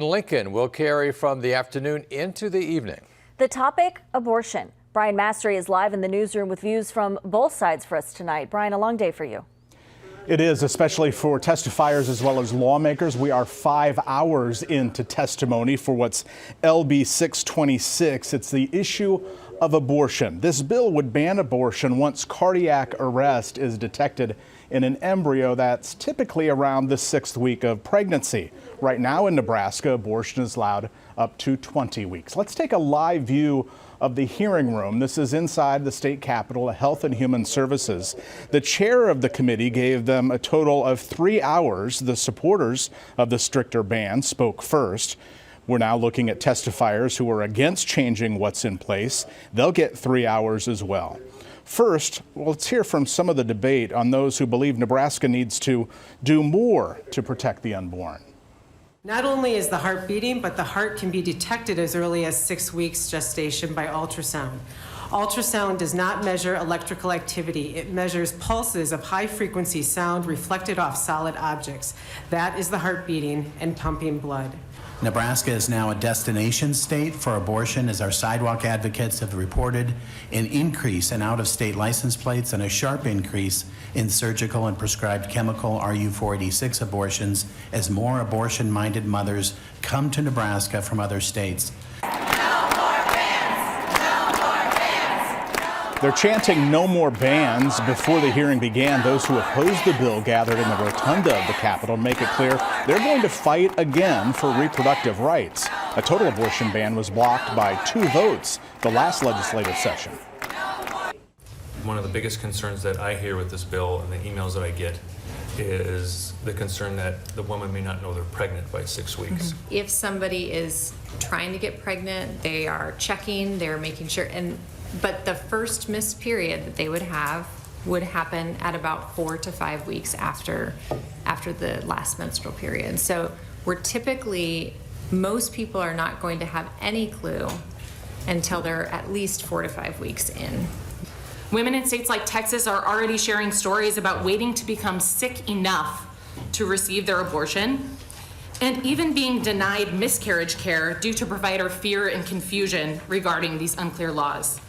Lincoln will carry from the afternoon into the evening. The topic, abortion. Brian Mastery is live in the newsroom with views from both sides for us tonight. Brian, a long day for you. It is, especially for testifiers as well as lawmakers. We are 5 hours into testimony for what's LB 626. It's the issue of abortion. This bill would ban abortion once cardiac arrest is detected in an embryo that's typically around the 6th week of pregnancy. Right now in Nebraska, abortion is allowed up to 20 weeks. Let's take a live view of the hearing room. This is inside the state capitol, Health and Human Services. The chair of the committee gave them a total of 3 hours. The supporters of the stricter ban spoke first. We're now looking at testifiers who are against changing what's in place. They'll get 3 hours as well. First, let's hear from some of the debate on those who believe Nebraska needs to do more to protect the unborn. Not only is the heart beating, but the heart can be detected as early as 6 weeks gestation by ultrasound. Ultrasound does not measure electrical activity. It measures pulses of high-frequency sound reflected off solid objects. That is the heart beating and pumping blood. Nebraska is now a destination state for abortion, as our sidewalk advocates have reported an increase in out-of-state license plates and a sharp increase in surgical and prescribed chemical RU-486 abortions as more abortion-minded mothers come to Nebraska from other states. They're chanting no more bans. Before the hearing began, those who opposed the bill gathered in the rotunda of the Capitol to make it clear they're going to fight again for reproductive rights. A total abortion ban was blocked by 2 votes the last legislative session. One of the biggest concerns that I hear with this bill and the emails that I get is the concern that the woman may not know they're pregnant by 6 weeks. If somebody is trying to get pregnant, they are checking, they're making sure, but the first missed period that they would have would happen at about 4 to 5 weeks after the last menstrual period. So most people are not going to have any clue until they're at least 4 to 5 weeks in. Women in states like Texas are already sharing stories about waiting to become sick enough to receive their abortion, and even being denied miscarriage care due to provider fear and confusion regarding these unclear laws.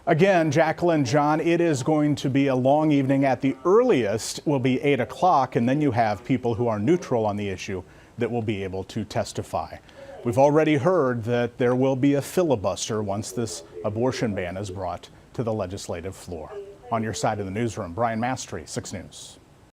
Again, Jacqueline, John, it is going to be a long evening. At the earliest will be 8 o'clock, and then you have people who are neutral on the issue that will be able to testify. We've already heard that there will be a filibuster once this abortion ban is brought to the legislative floor. On your side of the newsroom, Brian Mastery, 6 News.